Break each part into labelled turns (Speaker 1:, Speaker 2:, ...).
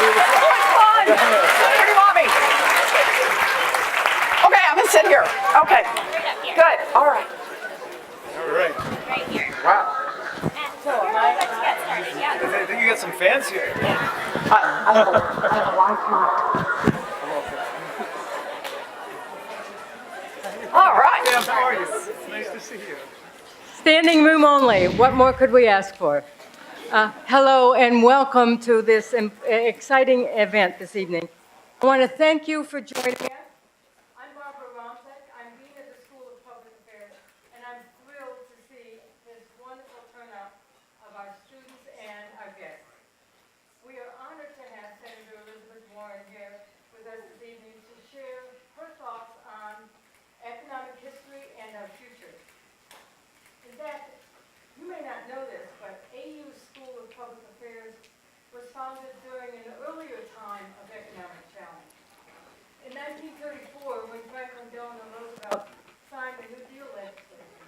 Speaker 1: Where do you want me? Okay, I'm gonna sit here. Okay. Good. All right.
Speaker 2: All right.
Speaker 3: Right here.
Speaker 2: Wow.
Speaker 3: Yeah.
Speaker 2: I think you got some fans here.
Speaker 1: I have a live mic. All right.
Speaker 2: Sam, how are you? It's nice to see you.
Speaker 4: Standing room only. What more could we ask for? Hello and welcome to this exciting event this evening. I want to thank you for joining us. I'm Barbara Romsek. I'm Dean of the School of Public Affairs, and I'm thrilled to see this wonderful turnout of our students and our guests. We are honored to have Senator Elizabeth Warren here with us this evening to share her thoughts on economic history and our future. In fact, you may not know this, but AU School of Public Affairs was founded during an earlier time of economic challenge. In 1934, when Franklin Delano Roosevelt signed the New Deal legislation,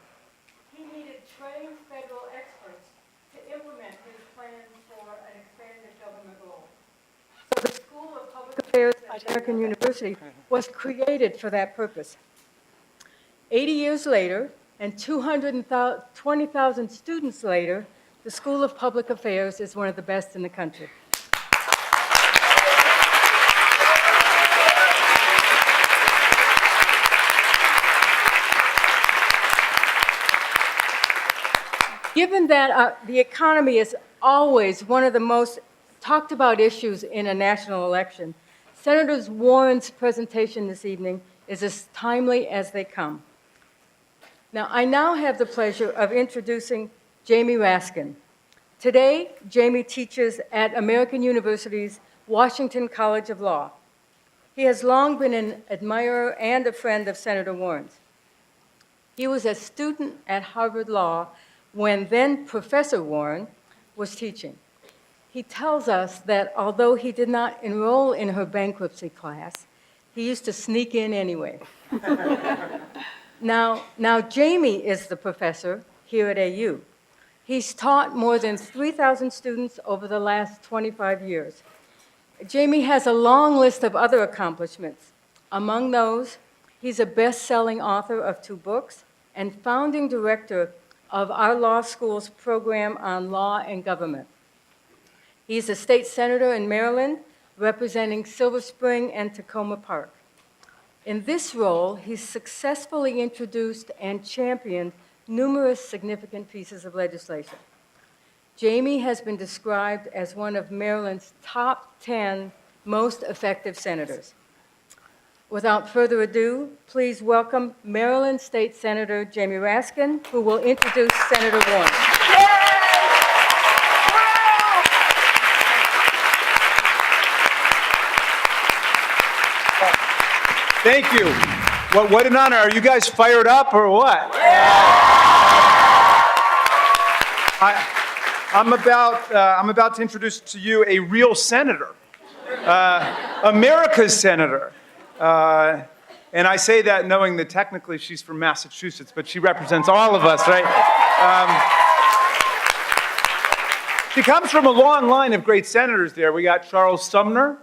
Speaker 4: he needed trained federal experts to implement his plans for an expanded government role. So the School of Public Affairs at American University was created for that purpose. 80 years later, and 220,000 students later, the School of Public Affairs is one of the best in the country. Given that the economy is always one of the most talked about issues in a national election, Senator Warren's presentation this evening is as timely as they come. Now, I now have the pleasure of introducing Jamie Raskin. Today, Jamie teaches at American University's Washington College of Law. He has long been an admirer and a friend of Senator Warren's. He was a student at Harvard Law when then Professor Warren was teaching. He tells us that although he did not enroll in her bankruptcy class, he used to sneak in anyway. Now, Jamie is the professor here at AU. He's taught more than 3,000 students over the last 25 years. Jamie has a long list of other accomplishments. Among those, he's a best-selling author of 2 books and founding director of our law school's program on law and government. He's a state senator in Maryland, representing Silver Spring and Tacoma Park. In this role, he's successfully introduced and championed numerous significant pieces of legislation. Jamie has been described as one of Maryland's top 10 most effective senators. Without further ado, please welcome Maryland State Senator Jamie Raskin, who will introduce Senator Warren.
Speaker 2: Thank you. What an honor. Are you guys fired up or what? I'm about to introduce to you a real senator, America's senator. And I say that knowing that technically she's from Massachusetts, but she represents all of us, right? She comes from a long line of great senators there. We got Charles Sumner.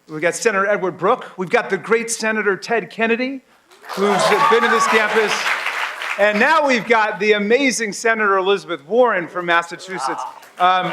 Speaker 2: We got Senator Edward Brooke. We've got the great Senator Ted Kennedy, who's been to this campus. And now we've got the amazing Senator Elizabeth Warren from Massachusetts. I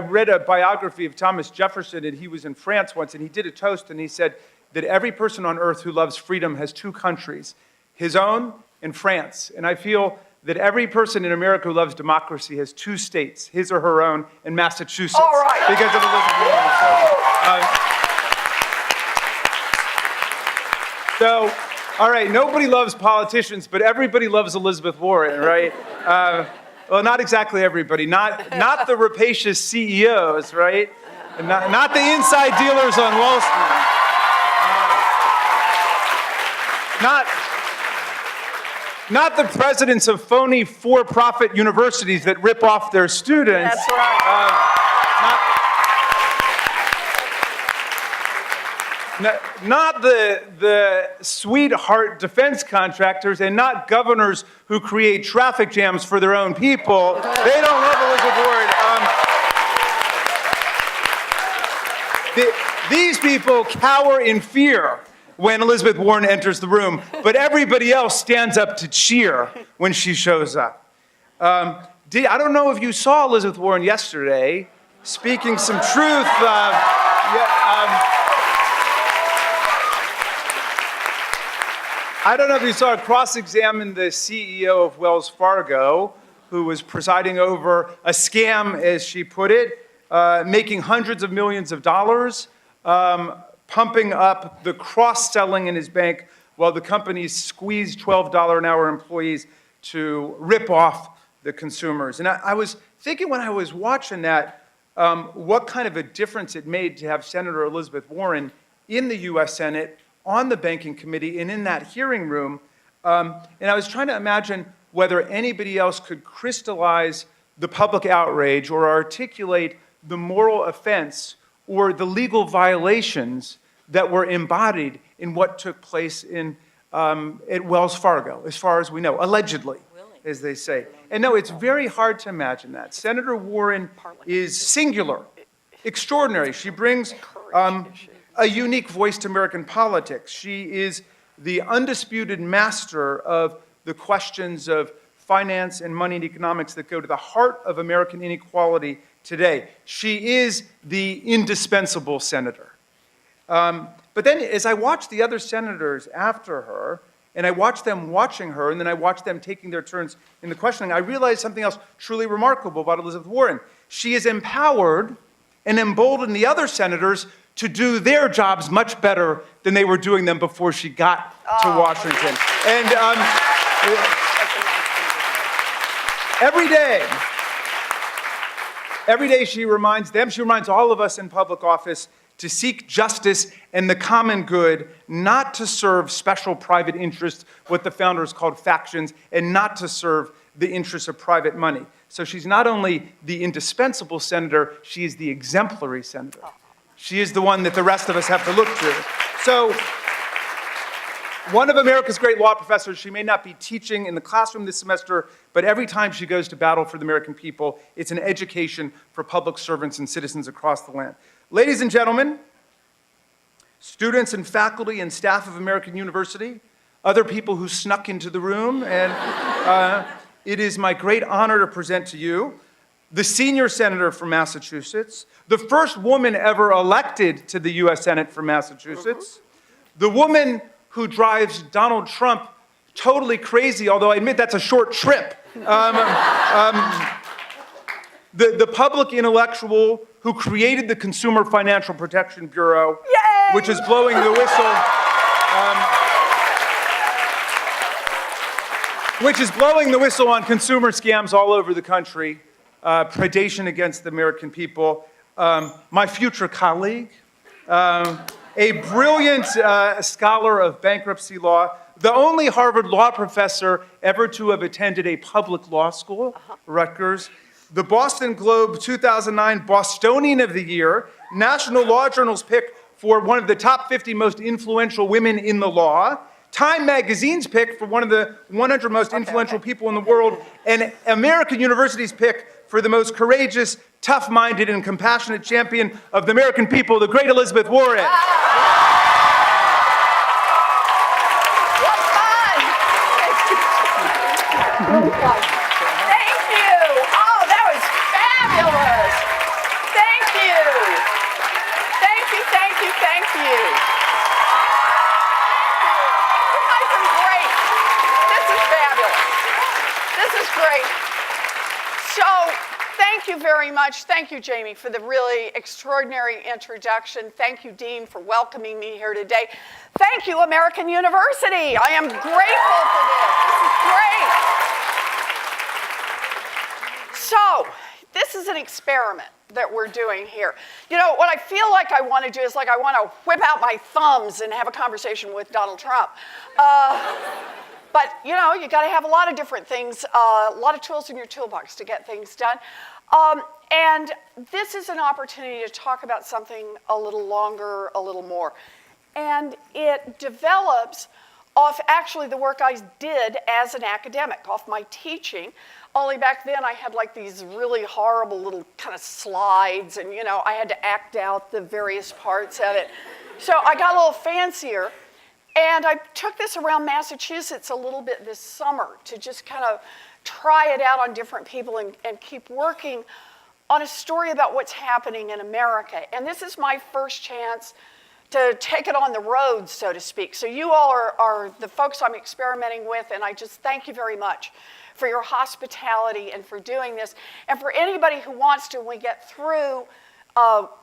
Speaker 2: read a biography of Thomas Jefferson, and he was in France once, and he did a toast, and he said that every person on earth who loves freedom has 2 countries, his own and France. And I feel that every person in America who loves democracy has 2 states, his or her own, and Massachusetts.
Speaker 1: All right.
Speaker 2: Because of Elizabeth Warren. So, all right, nobody loves politicians, but everybody loves Elizabeth Warren, right? Well, not exactly everybody. Not the rapacious CEOs, right? And not the inside dealers on Wall Street. Not the presidents of phony for-profit universities that rip off their students.
Speaker 1: That's right.
Speaker 2: Not the sweetheart defense contractors, and not governors who create traffic jams for their own people. They don't love Elizabeth Warren. These people cower in fear when Elizabeth Warren enters the room, but everybody else stands up to cheer when she shows up. I don't know if you saw Elizabeth Warren yesterday speaking some truth. I don't know if you saw her cross-examine the CEO of Wells Fargo, who was presiding over a scam, as she put it, making hundreds of millions of dollars, pumping up the cross-selling in his bank while the companies squeezed $12 an hour employees to rip off the consumers. And I was thinking when I was watching that, what kind of a difference it made to have Senator Elizabeth Warren in the US Senate on the Banking Committee and in that hearing room. And I was trying to imagine whether anybody else could crystallize the public outrage or articulate the moral offense or the legal violations that were embodied in what took place at Wells Fargo, as far as we know, allegedly, as they say. And no, it's very hard to imagine that. Senator Warren is singular, extraordinary. She brings a unique voice to American politics. She is the undisputed master of the questions of finance and money and economics that go to the heart of American inequality today. She is the indispensable senator. But then as I watched the other senators after her, and I watched them watching her, and then I watched them taking their turns in the questioning, I realized something else truly remarkable about Elizabeth Warren. She has empowered and emboldened the other senators to do their jobs much better than they were doing them before she got to Washington. And every day she reminds them, she reminds all of us in public office to seek justice and the common good, not to serve special private interests, what the founders called factions, and not to serve the interests of private money. So she's not only the indispensable senator, she is the exemplary senator. She is the one that the rest of us have to look to. So, one of America's great law professors, she may not be teaching in the classroom this semester, but every time she goes to battle for the American people, it's an education for public servants and citizens across the land. Ladies and gentlemen, students and faculty and staff of American University, other people who snuck into the room, and it is my great honor to present to you the senior senator from Massachusetts, the first woman ever elected to the US Senate from Massachusetts, the woman who drives Donald Trump totally crazy, although I admit that's a short trip. The public intellectual who created the Consumer Financial Protection Bureau,
Speaker 3: Yay!
Speaker 2: which is blowing the whistle, on consumer scams all over the country, predation against the American people. My future colleague, a brilliant scholar of bankruptcy law, the only Harvard law professor ever to have attended a public law school, Rutgers, the Boston Globe 2009 Bostonian of the Year, National Law Journal's pick for one of the top 50 most influential women in the law, Time Magazine's pick for one of the 100 most influential people in the world, and American University's pick for the most courageous, tough-minded, and compassionate champion of the American people, the great Elizabeth Warren.
Speaker 3: Thank you. Oh, that was fabulous. Thank you. Thank you, thank you, thank you. You guys are great. This is fabulous. This is great. So, thank you very much. Thank you, Jamie, for the really extraordinary introduction. Thank you, Dean, for welcoming me here today. Thank you, American University. I am grateful for this. This is great. So, this is an experiment that we're doing here. You know, what I feel like I want to do is I want to whip out my thumbs and have a conversation with Donald Trump. But, you know, you got to have a lot of different things, a lot of tools in your toolbox to get things done. And this is an opportunity to talk about something a little longer, a little more. And it develops off actually the work I did as an academic, off my teaching. Only back then I had like these really horrible little kind of slides, and I had to act out the various parts of it. So I got a little fancier, and I took this around Massachusetts a little bit this summer to just kind of try it out on different people and keep working on a story about what's happening in America. And this is my first chance to take it on the road, so to speak. So you all are the folks I'm experimenting with, and I just thank you very much for your hospitality and for doing this. And for anybody who wants to, when we get through,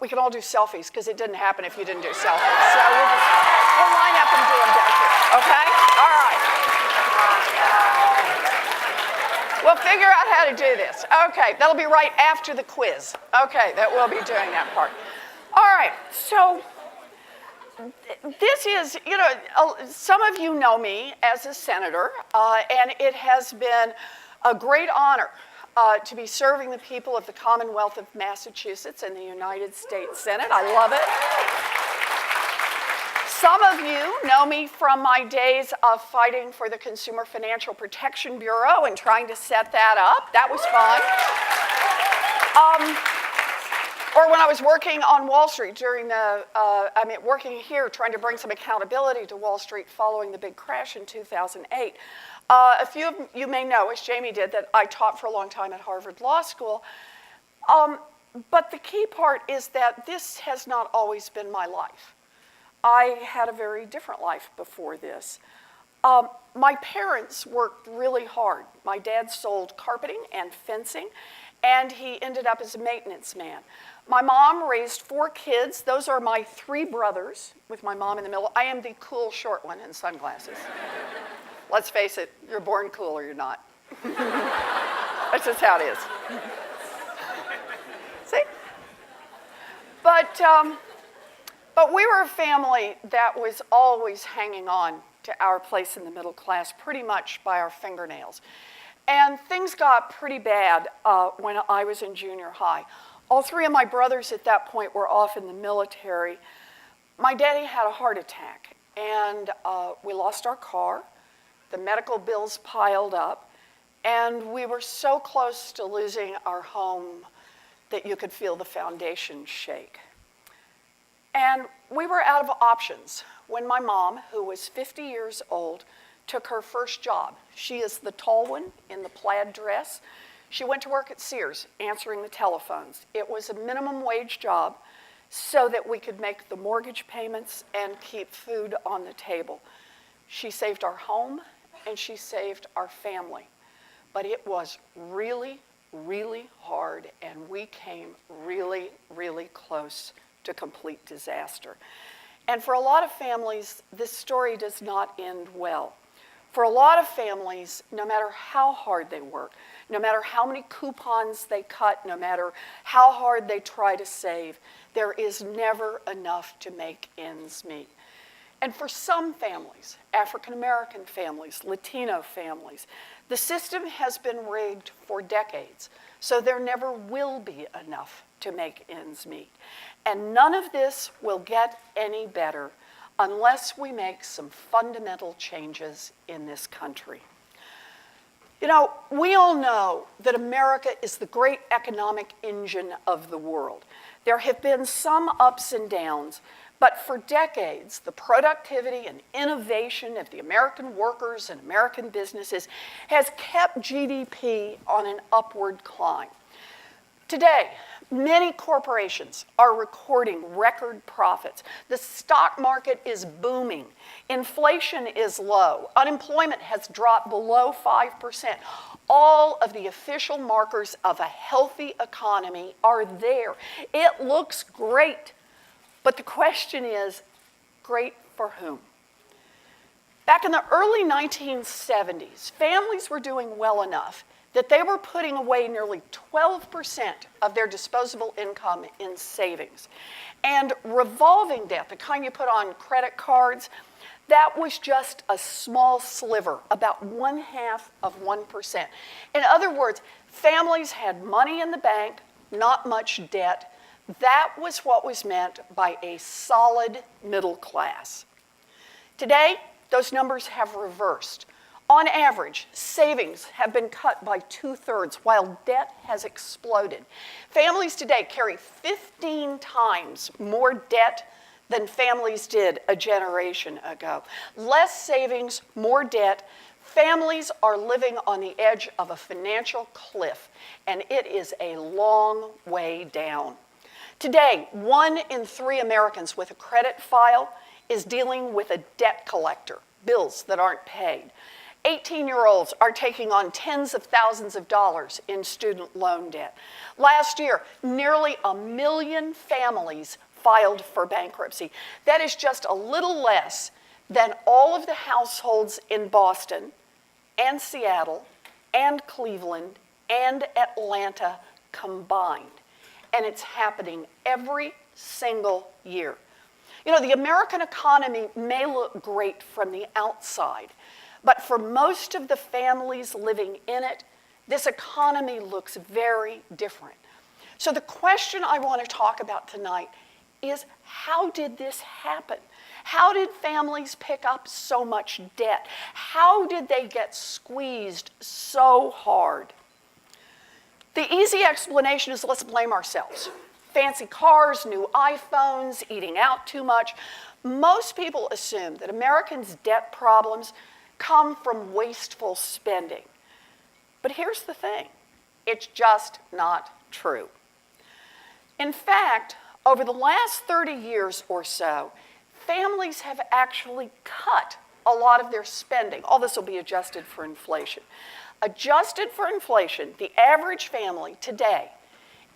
Speaker 3: we can all do selfies, because it didn't happen if you didn't do selfies. So we'll line up and do them down here, okay? All right. We'll figure out how to do this. Okay, that'll be right after the quiz. Okay, that we'll be doing that part. All right, so this is, some of you know me as a senator, and it has been a great honor to be serving the people of the Commonwealth of Massachusetts in the United States Senate. I love it. Some of you know me from my days of fighting for the Consumer Financial Protection Bureau and trying to set that up. That was fun. Or when I was working on Wall Street during working here, trying to bring some accountability to Wall Street following the big crash in 2008. A few of you may know, as Jamie did, that I taught for a long time at Harvard Law School. But the key part is that this has not always been my life. I had a very different life before this. My parents worked really hard. My dad sold carpeting and fencing, and he ended up as a maintenance man. My mom raised 4 kids. Those are my 3 brothers, with my mom in the middle. I am the cool short one in sunglasses. Let's face it, you're born cool or you're not. That's just how it is. See? But we were a family that was always hanging on to our place in the middle class pretty much by our fingernails. And things got pretty bad when I was in junior high. All 3 of my brothers at that point were off in the military. My daddy had a heart attack, and we lost our car. The medical bills piled up, and we were so close to losing our home that you could feel the foundation shake. And we were out of options when my mom, who was 50 years old, took her first job. She is the tall one in the plaid dress. She went to work at Sears, answering the telephones. It was a minimum wage job so that we could make the mortgage payments and keep food on the table. She saved our home, and she saved our family. But it was really, really hard, and we came really, really close to complete disaster. And for a lot of families, this story does not end well. For a lot of families, no matter how hard they work, no matter how many coupons they cut, no matter how hard they try to save, there is never enough to make ends meet. And for some families, African American families, Latino families, the system has been rigged for decades, so there never will be enough to make ends meet. And none of this will get any better unless we make some fundamental changes in this country. We all know that America is the great economic engine of the world. There have been some ups and downs, but for decades, the productivity and innovation of the American workers and American businesses has kept GDP on an upward climb. Today, many corporations are recording record profits. The stock market is booming. Inflation is low. Unemployment has dropped below 5%. All of the official markers of a healthy economy are there. It looks great. But the question is, great for whom? Back in the early 1970s, families were doing well enough that they were putting away nearly 12% of their disposable income in savings. And revolving debt, the kind you put on credit cards, that was just a small sliver, about 0.5%. In other words, families had money in the bank, not much debt. That was what was meant by a solid middle class. Today, those numbers have reversed. On average, savings have been cut by 2/3 while debt has exploded. Families today carry 15 times more debt than families did a generation ago. Less savings, more debt. Families are living on the edge of a financial cliff, and it is a long way down. Today, 1 in 3 Americans with a credit file is dealing with a debt collector, bills that aren't paid. 18-year-olds are taking on tens of thousands of dollars in student loan debt. Last year, nearly 1 million families filed for bankruptcy. That is just a little less than all of the households in Boston and Seattle and Cleveland and Atlanta combined. And it's happening every single year. You know, the American economy may look great from the outside, but for most of the families living in it, this economy looks very different. So the question I want to talk about tonight is, how did this happen? How did families pick up so much debt? How did they get squeezed so hard? The easy explanation is, let's blame ourselves. Fancy cars, new iPhones, eating out too much. Most people assume that Americans' debt problems come from wasteful spending. But here's the thing, it's just not true. In fact, over the last 30 years or so, families have actually cut a lot of their spending. All this will be adjusted for inflation. Adjusted for inflation, the average family today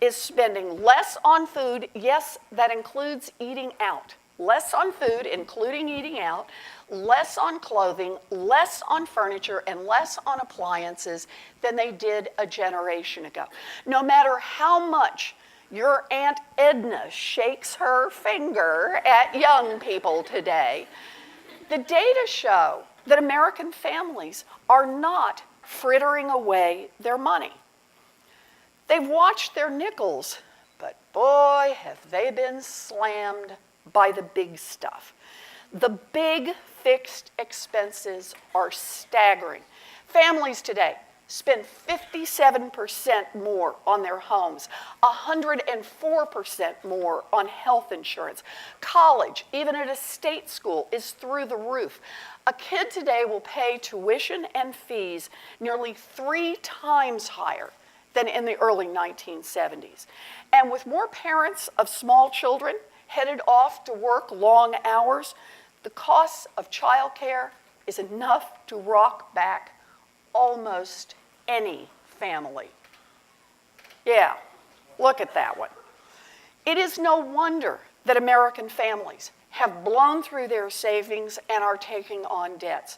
Speaker 3: is spending less on food. Yes, that includes eating out. Less on food, including eating out, less on clothing, less on furniture, and less on appliances than they did a generation ago. No matter how much your Aunt Edna shakes her finger at young people today, the data show that American families are not frittering away their money. They've watched their nickels, but boy, have they been slammed by the big stuff. The big fixed expenses are staggering. Families today spend 57% more on their homes, 104% more on health insurance. College, even at a state school, is through the roof. A kid today will pay tuition and fees nearly 3 times higher than in the early 1970s. And with more parents of small children headed off to work long hours, the cost of childcare is enough to rock back almost any family. Yeah, look at that one. It is no wonder that American families have blown through their savings and are taking on debts.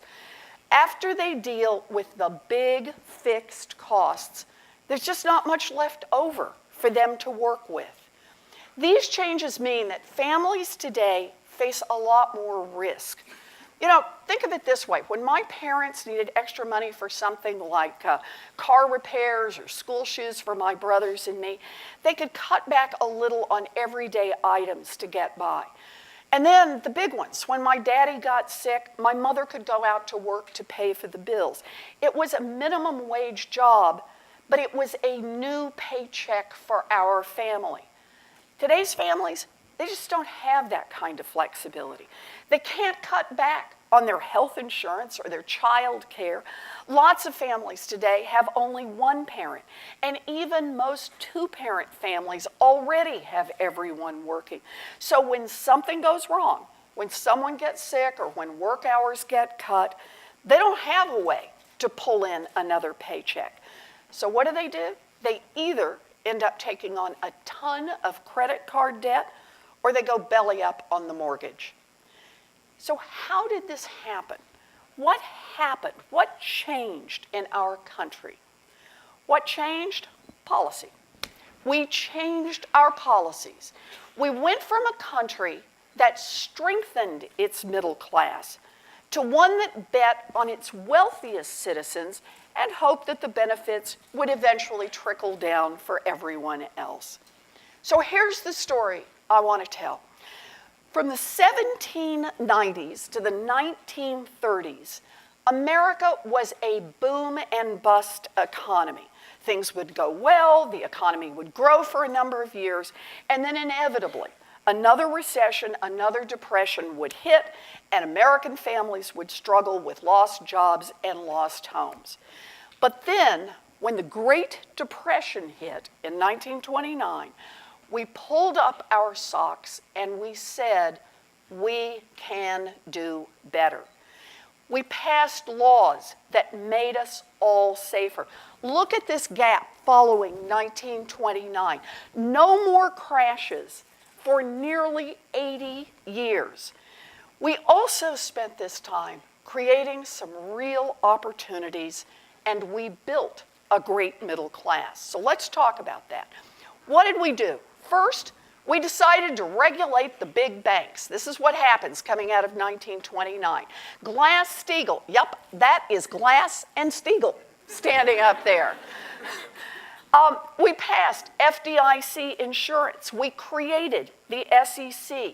Speaker 3: After they deal with the big fixed costs, there's just not much left over for them to work with. These changes mean that families today face a lot more risk. You know, think of it this way. When my parents needed extra money for something like car repairs or school shoes for my brothers and me, they could cut back a little on everyday items to get by. And then the big ones, when my daddy got sick, my mother could go out to work to pay for the bills. It was a minimum wage job, but it was a new paycheck for our family. Today's families, they just don't have that kind of flexibility. They can't cut back on their health insurance or their child care. Lots of families today have only one parent, and even most two-parent families already have everyone working. So when something goes wrong, when someone gets sick or when work hours get cut, they don't have a way to pull in another paycheck. So what do? They either end up taking on a ton of credit card debt, or they go belly up on the mortgage. So how did this happen? What happened? What changed in our country? What changed? Policy. We changed our policies. We went from a country that strengthened its middle class to one that bet on its wealthiest citizens and hoped that the benefits would eventually trickle down for everyone else. So here's the story I want to tell. From the 1790s to the 1930s, America was a boom and bust economy. Things would go well, the economy would grow for a number of years, and then inevitably, another recession, another depression would hit, and American families would struggle with lost jobs and lost homes. But then, when the Great Depression hit in 1929, we pulled up our socks and we said, we can do better. We passed laws that made us all safer. Look at this gap following 1929. No more crashes for nearly 80 years. We also spent this time creating some real opportunities, and we built a great middle class. So let's talk about that. What did we do? First, we decided to regulate the big banks. This is what happens coming out of 1929. Glass-Steagall, yep, that is Glass and Steagall standing up there. We passed FDIC insurance. We created the SEC.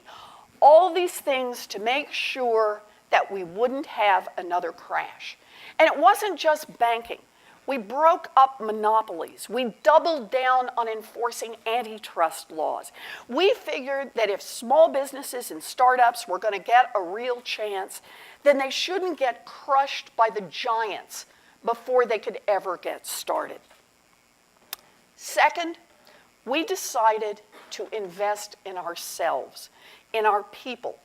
Speaker 3: All these things to make sure that we wouldn't have another crash. And it wasn't just banking. We broke up monopolies. We doubled down on enforcing antitrust laws. We figured that if small businesses and startups were going to get a real chance, then they shouldn't get crushed by the giants before they could ever get started. Second, we decided to invest in ourselves, in our people.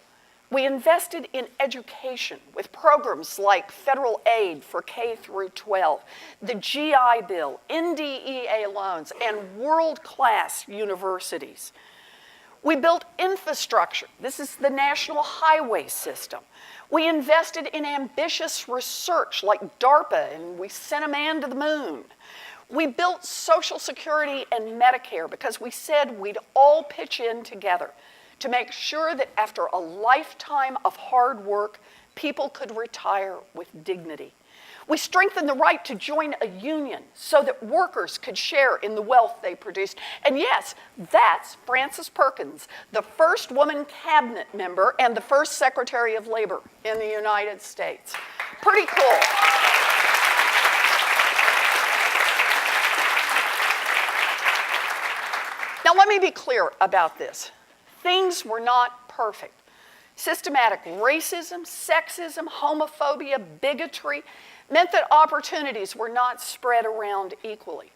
Speaker 3: We invested in education with programs like federal aid for K through 12, the GI Bill, NDEA loans, and world-class universities. We built infrastructure. This is the national highway system. We invested in ambitious research like DARPA, and we sent a man to the moon. We built Social Security and Medicare because we said we'd all pitch in together to make sure that after a lifetime of hard work, people could retire with dignity. We strengthened the right to join a union so that workers could share in the wealth they produced. And yes, that's Frances Perkins, the first woman cabinet member and the first Secretary of Labor in the United States. Pretty cool. Now let me be clear about this. Things were not perfect. Systematic racism, sexism, homophobia, bigotry meant that opportunities were not spread around equally.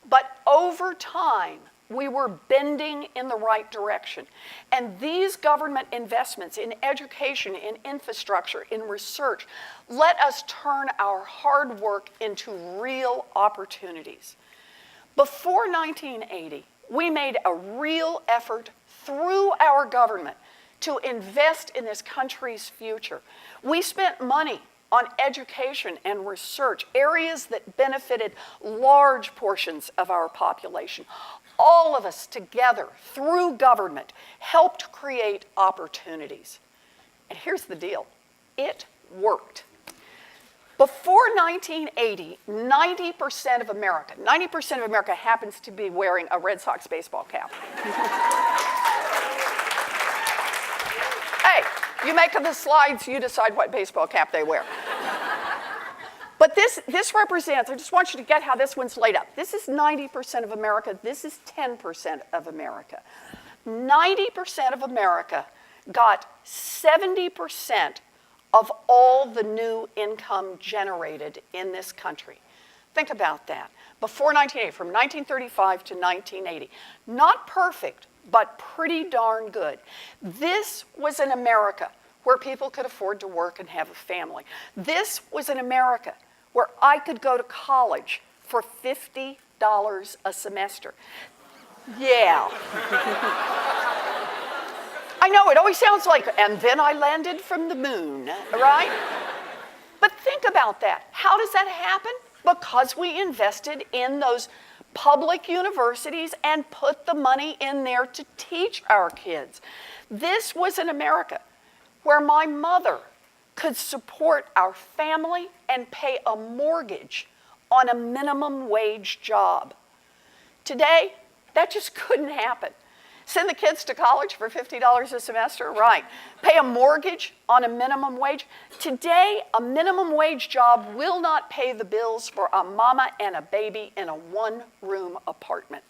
Speaker 3: But over time, we were bending in the right direction. And these government investments in education, in infrastructure, in research, let us turn our hard work into real opportunities. Before 1980, we made a real effort through our government to invest in this country's future. We spent money on education and research, areas that benefited large portions of our population. All of us together, through government, helped create opportunities. And here's the deal, it worked. Before 1980, 90% of America happens to be wearing a Red Sox baseball cap. Hey, you make the slides, you decide what baseball cap they wear. But this represents, I just want you to get how this one's laid up. This is 90% of America, this is 10% of America. 90% of America got 70% of all the new income generated in this country. Think about that. Before 1980, from 1935 to 1980. Not perfect, but pretty darn good. This was an America where people could afford to work and have a family. This was an America where I could go to college for $50 a semester. Yeah. I know, it always sounds like, and then I landed from the moon, right? But think about that. How does that happen? Because we invested in those public universities and put the money in there to teach our kids. This was an America where my mother could support our family and pay a mortgage on a minimum wage job. Today, that just couldn't happen. Send the kids to college for $50 a semester? Right. Pay a mortgage on a minimum wage? Today, a minimum wage job will not pay the bills for a mama and a baby in a one-room apartment.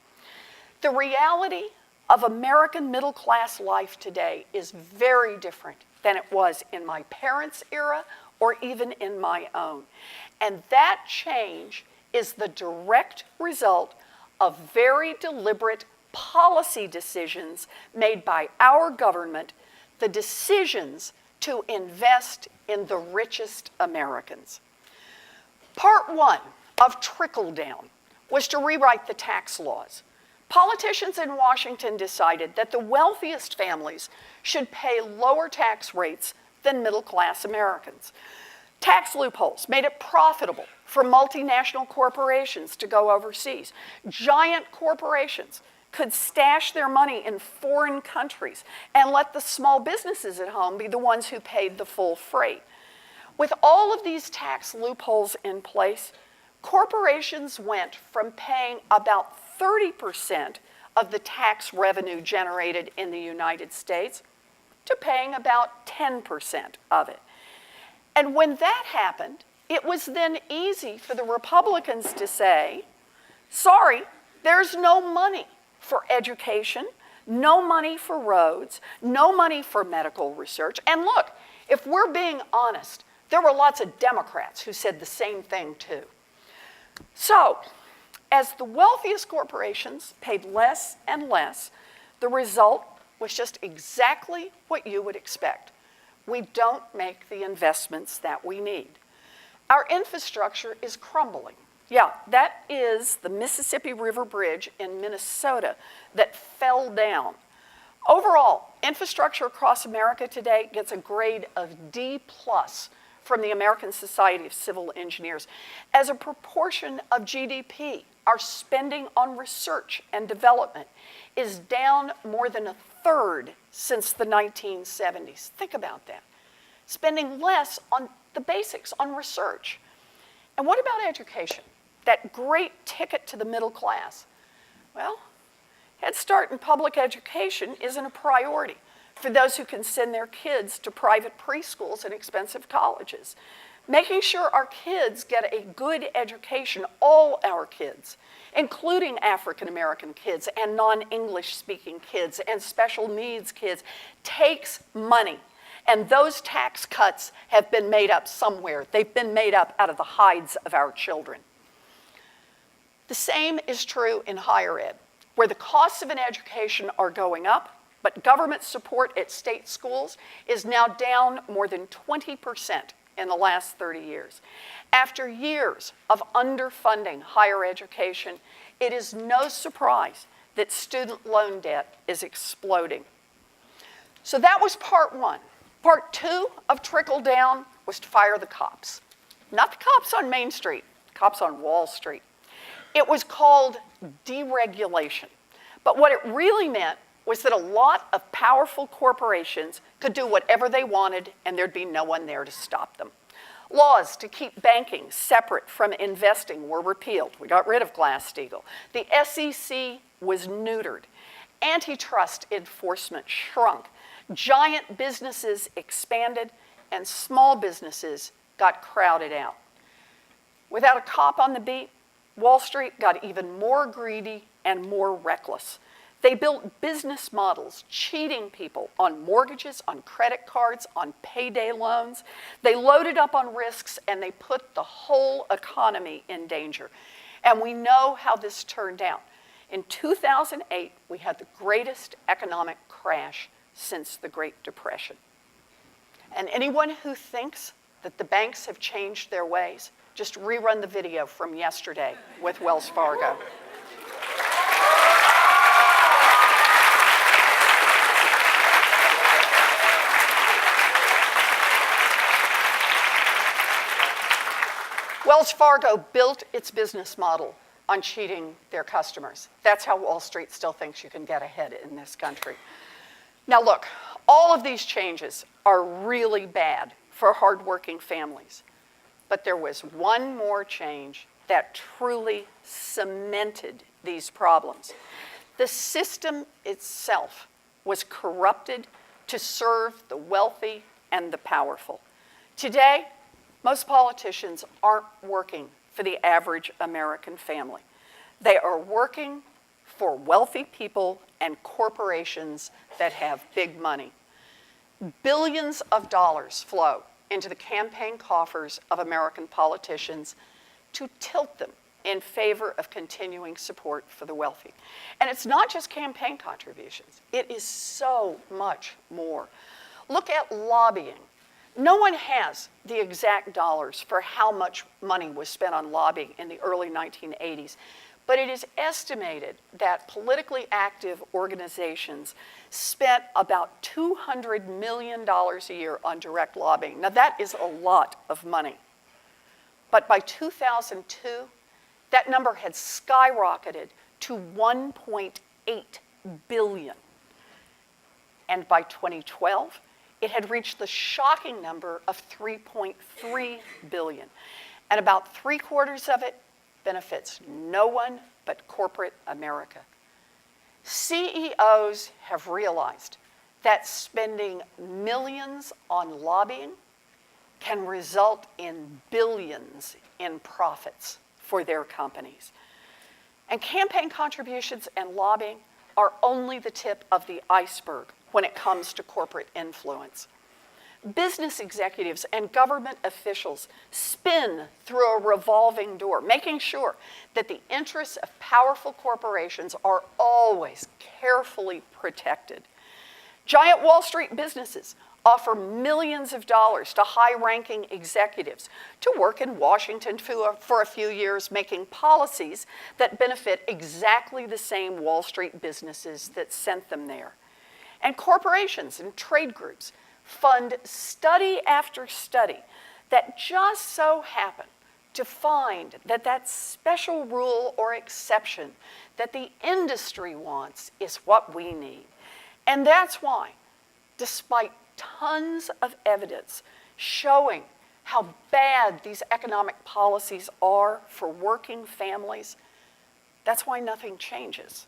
Speaker 3: The reality of American middle-class life today is very different than it was in my parents' era or even in my own. And that change is the direct result of very deliberate policy decisions made by our government, the decisions to invest in the richest Americans. Part one of trickle down was to rewrite the tax laws. Politicians in Washington decided that the wealthiest families should pay lower tax rates than middle-class Americans. Tax loopholes made it profitable for multinational corporations to go overseas. Giant corporations could stash their money in foreign countries and let the small businesses at home be the ones who paid the full freight. With all of these tax loopholes in place, corporations went from paying about 30% of the tax revenue generated in the United States to paying about 10% of it. And when that happened, it was then easy for the Republicans to say, sorry, there's no money for education, no money for roads, no money for medical research. And look, if we're being honest, there were lots of Democrats who said the same thing too. So, as the wealthiest corporations paid less and less, the result was just exactly what you would expect. We don't make the investments that we need. Our infrastructure is crumbling. Yeah, that is the Mississippi River Bridge in Minnesota that fell down. Overall, infrastructure across America today gets a grade of D+ from the American Society of Civil Engineers. As a proportion of GDP, our spending on research and development is down more than a third since the 1970s. Think about that. Spending less on the basics, on research. And what about education? That great ticket to the middle class. Well, Head Start in public education isn't a priority for those who can send their kids to private preschools and expensive colleges. Making sure our kids get a good education, all our kids, including African American kids and non-English speaking kids and special needs kids, takes money. And those tax cuts have been made up somewhere. They've been made up out of the hides of our children. The same is true in higher ed, where the costs of an education are going up, but government support at state schools is now down more than 20% in the last 30 years. After years of underfunding higher education, it is no surprise that student loan debt is exploding. So that was part one. Part two of trickle down was to fire the cops. Not the cops on Main Street, cops on Wall Street. It was called deregulation. But what it really meant was that a lot of powerful corporations could do whatever they wanted and there'd be no one there to stop them. Laws to keep banking separate from investing were repealed. We got rid of Glass-Steagall. The SEC was neutered. Antitrust enforcement shrunk. Giant businesses expanded and small businesses got crowded out. Without a cop on the beat, Wall Street got even more greedy and more reckless. They built business models, cheating people on mortgages, on credit cards, on payday loans. They loaded up on risks and they put the whole economy in danger. And we know how this turned out. In 2008, we had the greatest economic crash since the Great Depression. And anyone who thinks that the banks have changed their ways, just rerun the video from yesterday with Wells Fargo. Wells Fargo built its business model on cheating their customers. That's how Wall Street still thinks you can get ahead in this country. Now look, all of these changes are really bad for hardworking families. But there was one more change that truly cemented these problems. The system itself was corrupted to serve the wealthy and the powerful. Today, most politicians aren't working for the average American family. They are working for wealthy people and corporations that have big money. Billions of dollars flow into the campaign coffers of American politicians to tilt them in favor of continuing support for the wealthy. And it's not just campaign contributions. It is so much more. Look at lobbying. No one has the exact dollars for how much money was spent on lobbying in the early 1980s, but it is estimated that politically active organizations spent about $200 million a year on direct lobbying. Now that is a lot of money. But by 2002, that number had skyrocketed to 1.8 billion. And by 2012, it had reached the shocking number of 3.3 billion. And about 3/4 of it benefits no one but corporate America. CEOs have realized that spending millions on lobbying can result in billions in profits for their companies. And campaign contributions and lobbying are only the tip of the iceberg when it comes to corporate influence. Business executives and government officials spin through a revolving door, making sure that the interests of powerful corporations are always carefully protected. Giant Wall Street businesses offer millions of dollars to high-ranking executives to work in Washington for a few years, making policies that benefit exactly the same Wall Street businesses that sent them there. And corporations and trade groups fund study after study that just so happen to find that that special rule or exception that the industry wants is what we need. And that's why, despite tons of evidence showing how bad these economic policies are for working families, that's why nothing changes.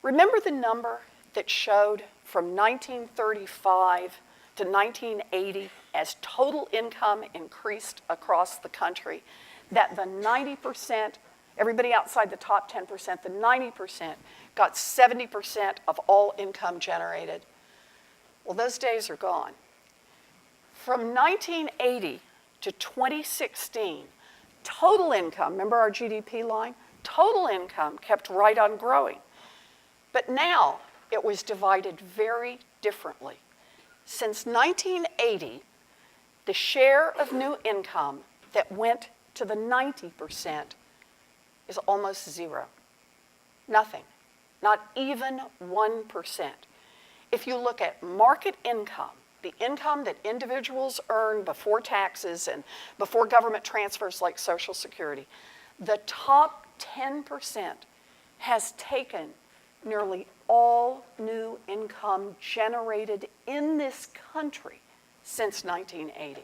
Speaker 3: Remember the number that showed from 1935 to 1980 as total income increased across the country, that the 90%, everybody outside the top 10%, the 90% got 70% of all income generated? Well, those days are gone. From 1980 to 2016, total income, remember our GDP line? Total income kept right on growing. But now it was divided very differently. Since 1980, the share of new income that went to the 90% is almost zero. Nothing, not even 1%. If you look at market income, the income that individuals earn before taxes and before government transfers like Social Security, the top 10% has taken nearly all new income generated in this country since 1980.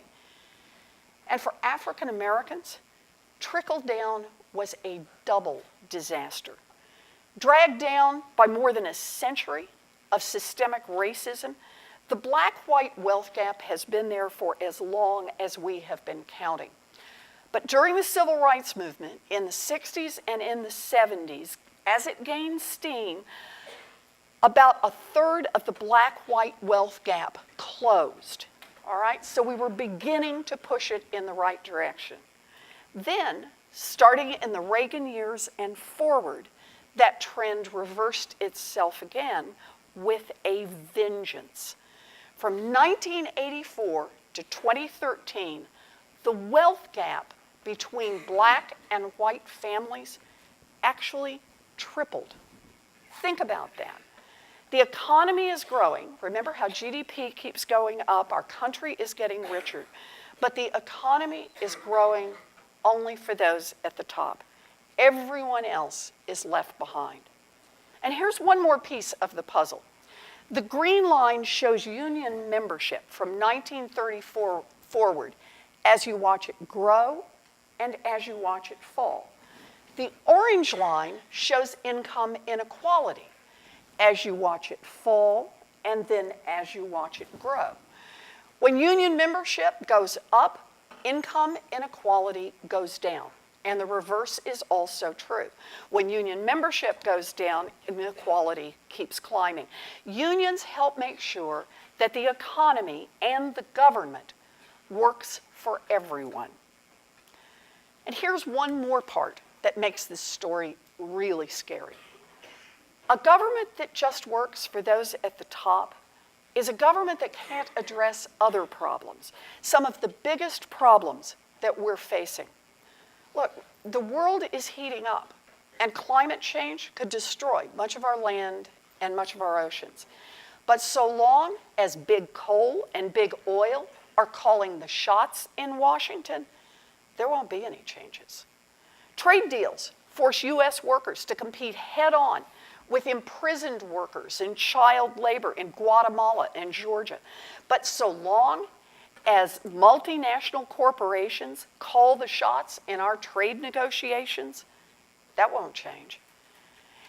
Speaker 3: And for African Americans, trickle down was a double disaster. Dragged down by more than a century of systemic racism, the black-white wealth gap has been there for as long as we have been counting. But during the civil rights movement in the 60s and in the 70s, as it gained steam, about 1/3 of the black-white wealth gap closed. All right, so we were beginning to push it in the right direction. Then, starting in the Reagan years and forward, that trend reversed itself again with a vengeance. From 1984 to 2013, the wealth gap between black and white families actually tripled. Think about that. The economy is growing. Remember how GDP keeps going up. Our country is getting richer. But the economy is growing only for those at the top. Everyone else is left behind. And here's one more piece of the puzzle. The green line shows union membership from 1934 forward as you watch it grow and as you watch it fall. The orange line shows income inequality as you watch it fall and then as you watch it grow. When union membership goes up, income inequality goes down. And the reverse is also true. When union membership goes down, inequality keeps climbing. Unions help make sure that the economy and the government works for everyone. And here's one more part that makes this story really scary. A government that just works for those at the top is a government that can't address other problems, some of the biggest problems that we're facing. Look, the world is heating up, and climate change could destroy much of our land and much of our oceans. But so long as big coal and big oil are calling the shots in Washington, there won't be any changes. Trade deals force U.S. workers to compete head-on with imprisoned workers in child labor in Guatemala and Georgia. But so long as multinational corporations call the shots in our trade negotiations, that won't change.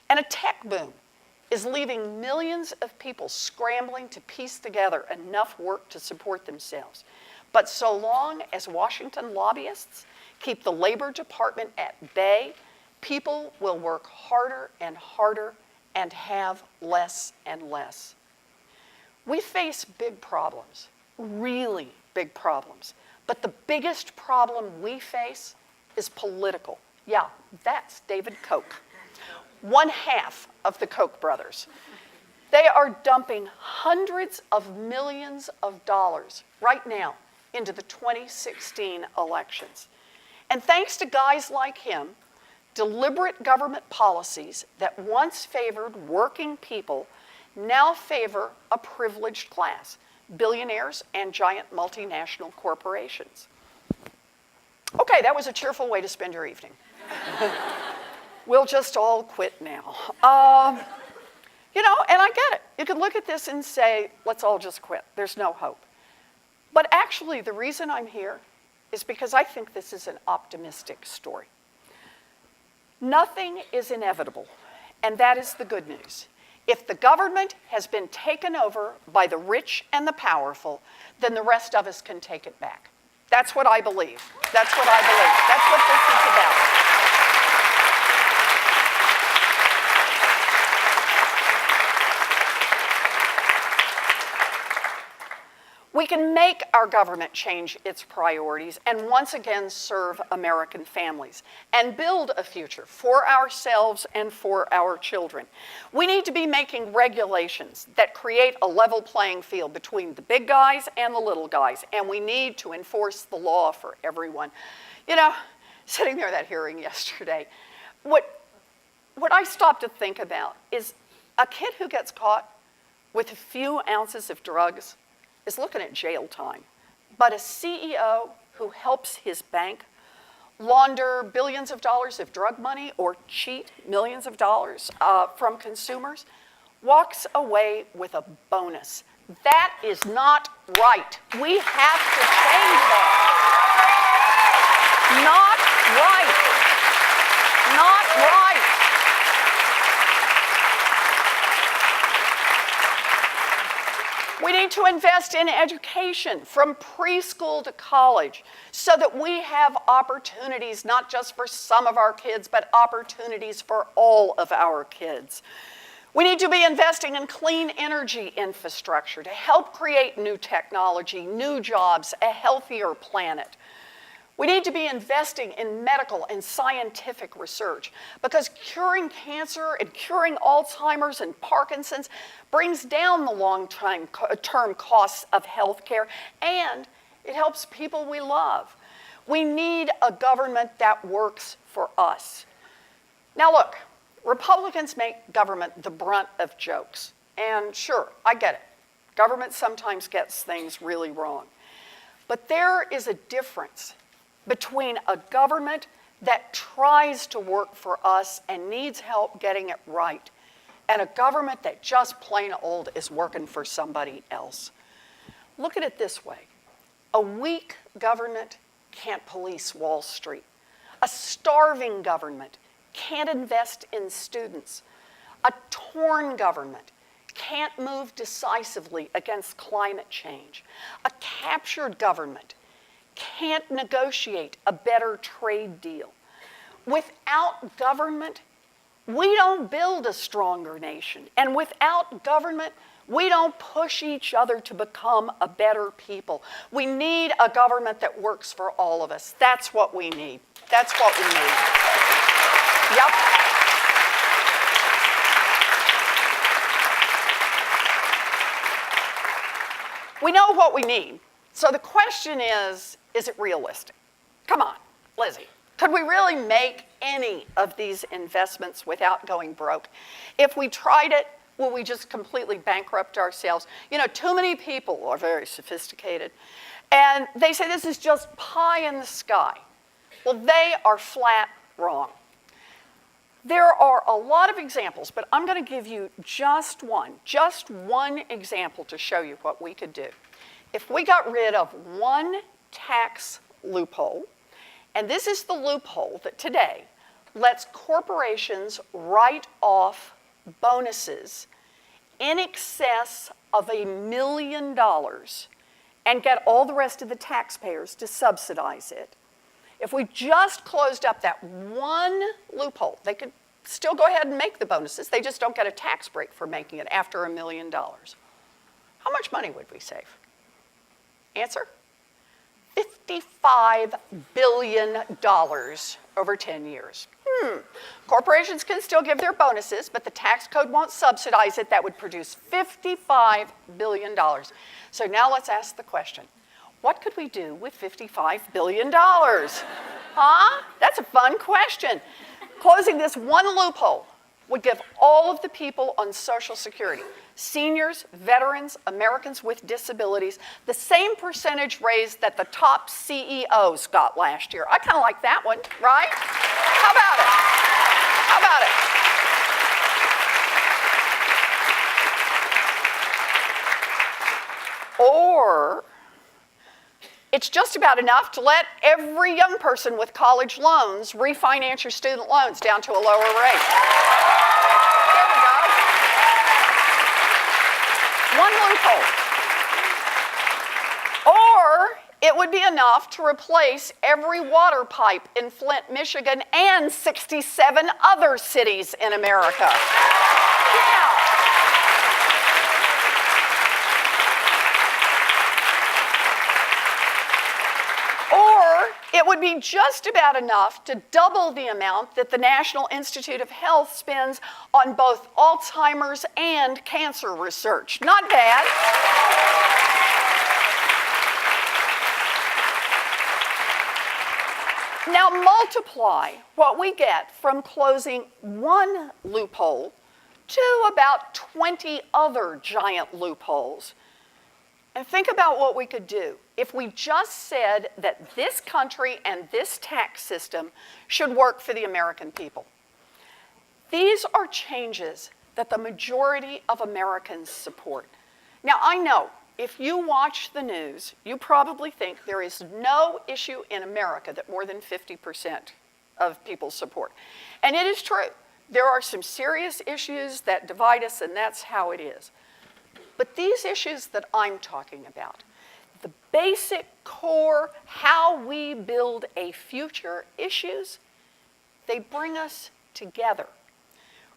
Speaker 3: And a tech boom is leaving millions of people scrambling to piece together enough work to support themselves. But so long as Washington lobbyists keep the Labor Department at bay, people will work harder and harder and have less and less. We face big problems, really big problems. But the biggest problem we face is political. Yeah, that's David Koch, one half of the Koch brothers. They are dumping hundreds of millions of dollars right now into the 2016 elections. And thanks to guys like him, deliberate government policies that once favored working people now favor a privileged class, billionaires and giant multinational corporations. Okay, that was a cheerful way to spend your evening. We'll just all quit now. You know, and I get it. You could look at this and say, let's all just quit. There's no hope. But actually, the reason I'm here is because I think this is an optimistic story. Nothing is inevitable, and that is the good news. If the government has been taken over by the rich and the powerful, then the rest of us can take it back. That's what I believe. That's what I believe. That's what this is about. We can make our government change its priorities and once again serve American families and build a future for ourselves and for our children. We need to be making regulations that create a level playing field between the big guys and the little guys, and we need to enforce the law for everyone. You know, sitting there at that hearing yesterday, what I stopped to think about is a kid who gets caught with a few ounces of drugs is looking at jail time. But a CEO who helps his bank launder billions of dollars of drug money or cheat millions of dollars from consumers walks away with a bonus. That is not right. We have to change that. Not right. Not right. We need to invest in education from preschool to college so that we have opportunities not just for some of our kids, but opportunities for all of our kids. We need to be investing in clean energy infrastructure to help create new technology, new jobs, a healthier planet. We need to be investing in medical and scientific research because curing cancer and curing Alzheimer's and Parkinson's brings down the long-term costs of healthcare, and it helps people we love. We need a government that works for us. Now look, Republicans make government the brunt of jokes. And sure, I get it. Government sometimes gets things really wrong. But there is a difference between a government that tries to work for us and needs help getting it right, and a government that just plain old is working for somebody else. Look at it this way. A weak government can't police Wall Street. A starving government can't invest in students. A torn government can't move decisively against climate change. A captured government can't negotiate a better trade deal. Without government, we don't build a stronger nation. And without government, we don't push each other to become a better people. We need a government that works for all of us. That's what we need. That's what we need. Yep. We know what we need. So the question is it realistic? Come on, Lizzie. Could we really make any of these investments without going broke? If we tried it, will we just completely bankrupt ourselves? You know, too many people are very sophisticated, and they say this is just pie in the sky. Well, they are flat wrong. There are a lot of examples, but I'm going to give you just one example to show you what we could do. If we got rid of one tax loophole, and this is the loophole that today lets corporations write off bonuses in excess of $1 million and get all the rest of the taxpayers to subsidize it. If we just closed up that one loophole, they could still go ahead and make the bonuses. They just don't get a tax break for making it after $1 million. How much money would we save? Answer? $55 billion over 10 years. Corporations can still give their bonuses, but the tax code won't subsidize it. That would produce $55 billion. So now let's ask the question, what could we do with $55 billion? Huh? That's a fun question. Closing this one loophole would give all of the people on Social Security, seniors, veterans, Americans with disabilities, the same percentage raise that the top CEOs got last year. I kind of like that one, right? How about it? How about it? Or it's just about enough to let every young person with college loans refinance your student loans down to a lower rate. There we go. One loophole. Or it would be enough to replace every water pipe in Flint, Michigan, and 67 other cities in America. Yeah. Or it would be just about enough to double the amount that the National Institute of Health spends on both Alzheimer's and cancer research. Not bad. Now multiply what we get from closing one loophole to about 20 other giant loopholes. And think about what we could do if we just said that this country and this tax system should work for the American people. These are changes that the majority of Americans support. Now, I know if you watch the news, you probably think there is no issue in America that more than 50% of people support. And it is true. There are some serious issues that divide us, and that's how it is. But these issues that I'm talking about, the basic core, how we build a future issues, they bring us together.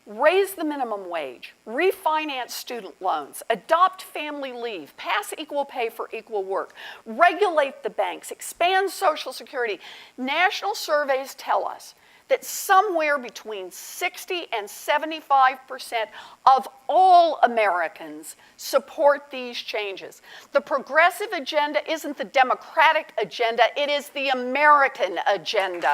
Speaker 3: Raise the minimum wage, refinance student loans, adopt family leave, pass equal pay for equal work, regulate the banks, expand Social Security. National surveys tell us that somewhere between 60 and 75% of all Americans support these changes. The progressive agenda isn't the Democratic agenda, it is the American agenda.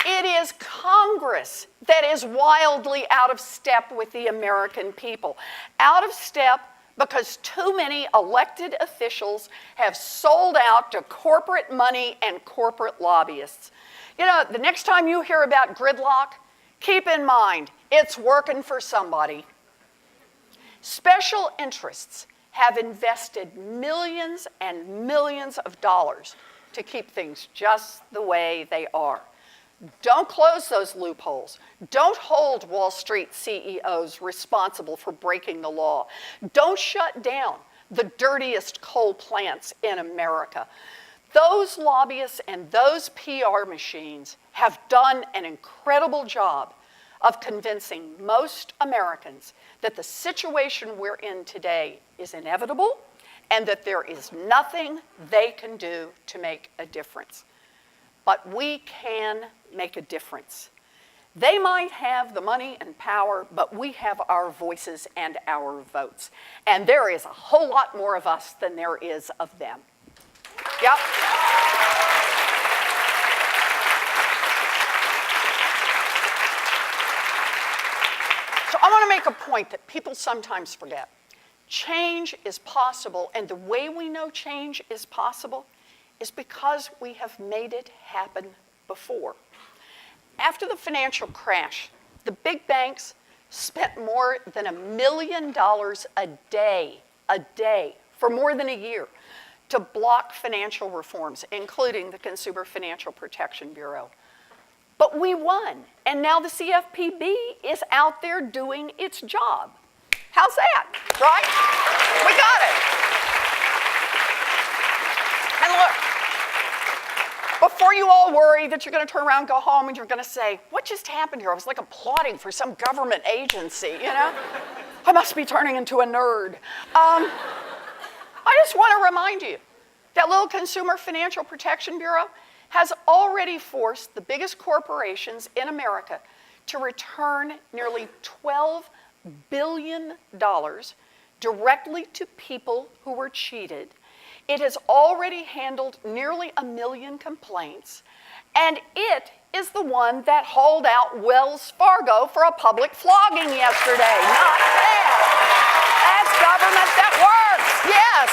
Speaker 3: It is Congress that is wildly out of step with the American people. Out of step because too many elected officials have sold out to corporate money and corporate lobbyists. You know, the next time you hear about gridlock, keep in mind, It's working for somebody. Special interests have invested millions and millions of dollars to keep things just the way they are. Don't close those loopholes. Don't hold Wall Street CEOs responsible for breaking the law. Don't shut down the dirtiest coal plants in America. Those lobbyists and those PR machines have done an incredible job of convincing most Americans that the situation we're in today is inevitable and that there is nothing they can do to make a difference. But we can make a difference. They might have the money and power, but we have our voices and our votes. And there is a whole lot more of us than there is of them. Yep. So I want to make a point that people sometimes forget. Change is possible, and the way we know change is possible is because we have made it happen before. After the financial crash, the big banks spent more than $1 million a day, for more than a year, to block financial reforms, including the Consumer Financial Protection Bureau. But we won, and now the CFPB is out there doing its job. How's that, right? We got it. And look, before you all worry that you're going to turn around, go home, and you're going to say, what just happened here? I was like applauding for some government agency, you know? I must be turning into a nerd. I just want to remind you that little Consumer Financial Protection Bureau has already forced the biggest corporations in America to return nearly $12 billion directly to people who were cheated. It has already handled nearly 1 million complaints, and it is the one that hauled out Wells Fargo for a public flogging yesterday. Not bad. That's government that works, yes.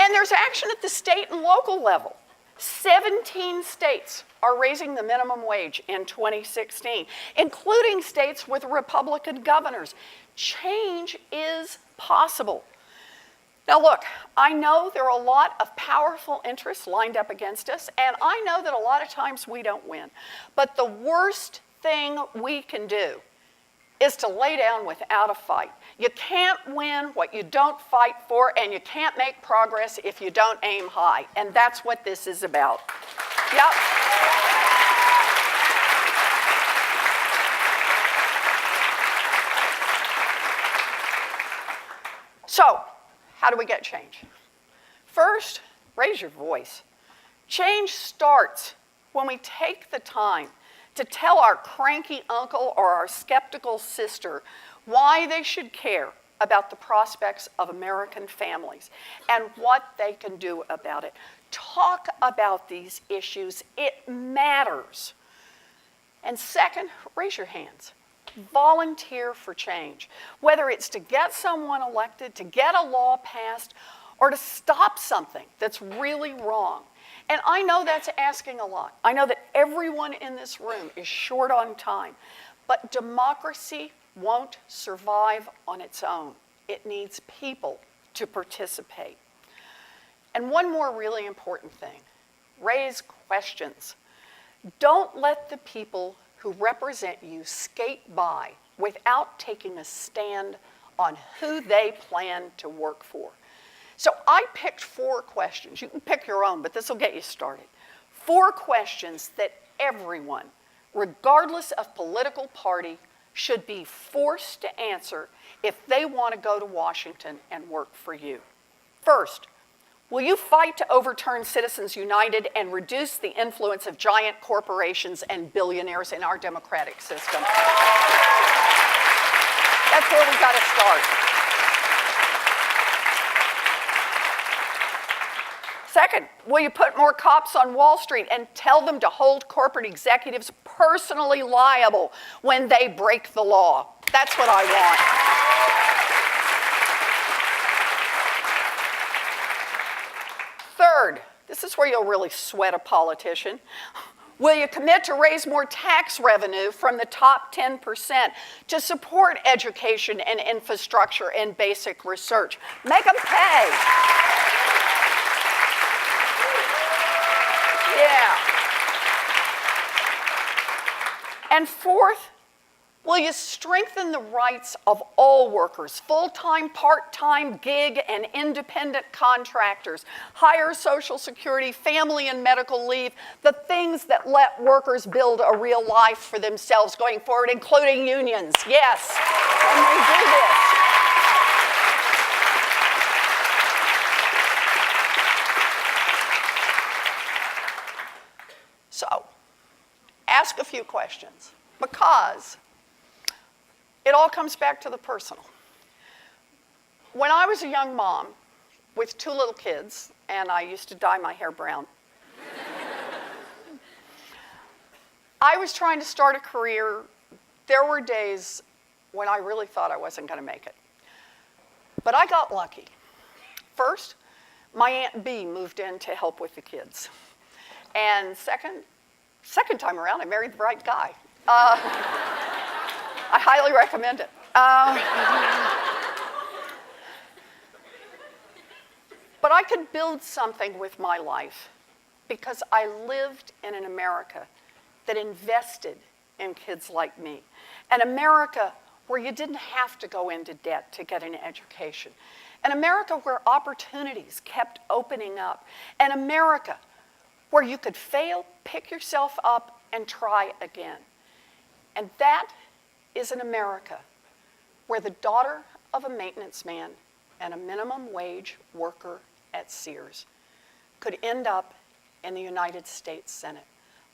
Speaker 3: And there's action at the state and local level. 17 states are raising the minimum wage in 2016, including states with Republican governors. Change is possible. Now look, I know there are a lot of powerful interests lined up against us, and I know that a lot of times we don't win. But the worst thing we can do is to lay down without a fight. You can't win what you don't fight for, and you can't make progress if you don't aim high. And that's what this is about. Yep. So, how do we get change? First, raise your voice. Change starts when we take the time to tell our cranky uncle or our skeptical sister why they should care about the prospects of American families and what they can do about it. Talk about these issues. It matters. And second, raise your hands. Volunteer for change, whether it's to get someone elected, to get a law passed, or to stop something that's really wrong. And I know that's asking a lot. I know that everyone in this room is short on time, but democracy won't survive on its own. It needs people to participate. And one more really important thing, raise questions. Don't let the people who represent you skate by without taking a stand on who they plan to work for. So I picked 4 questions. You can pick your own, but this will get you started. 4 questions that everyone, regardless of political party, should be forced to answer if they want to go to Washington and work for you. First, will you fight to overturn Citizens United and reduce the influence of giant corporations and billionaires in our democratic system? That's where we got to start. Second, will you put more cops on Wall Street and tell them to hold corporate executives personally liable when they break the law? That's what I want. Third, this is where you'll really sweat a politician. Will you commit to raise more tax revenue from the top 10% to support education and infrastructure and basic research? Make them pay. Yeah. And fourth, will you strengthen the rights of all workers, full-time, part-time, gig, and independent contractors, higher Social Security, family and medical leave, the things that let workers build a real life for themselves going forward, including unions? Yes, and they do this. So, ask a few questions, because it all comes back to the personal. When I was a young mom with 2 little kids, and I used to dye my hair brown, I was trying to start a career. There were days when I really thought I wasn't going to make it. But I got lucky. First, my Aunt Bee moved in to help with the kids. And second time around, I married the right guy. I highly recommend it. But I could build something with my life because I lived in an America that invested in kids like me. An America where you didn't have to go into debt to get an education. An America where opportunities kept opening up. An America where you could fail, pick yourself up, and try again. And that is an America where the daughter of a maintenance man and a minimum wage worker at Sears could end up in the United States Senate.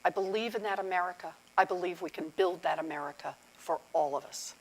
Speaker 3: I believe in that America. I believe we can build that America for all of us.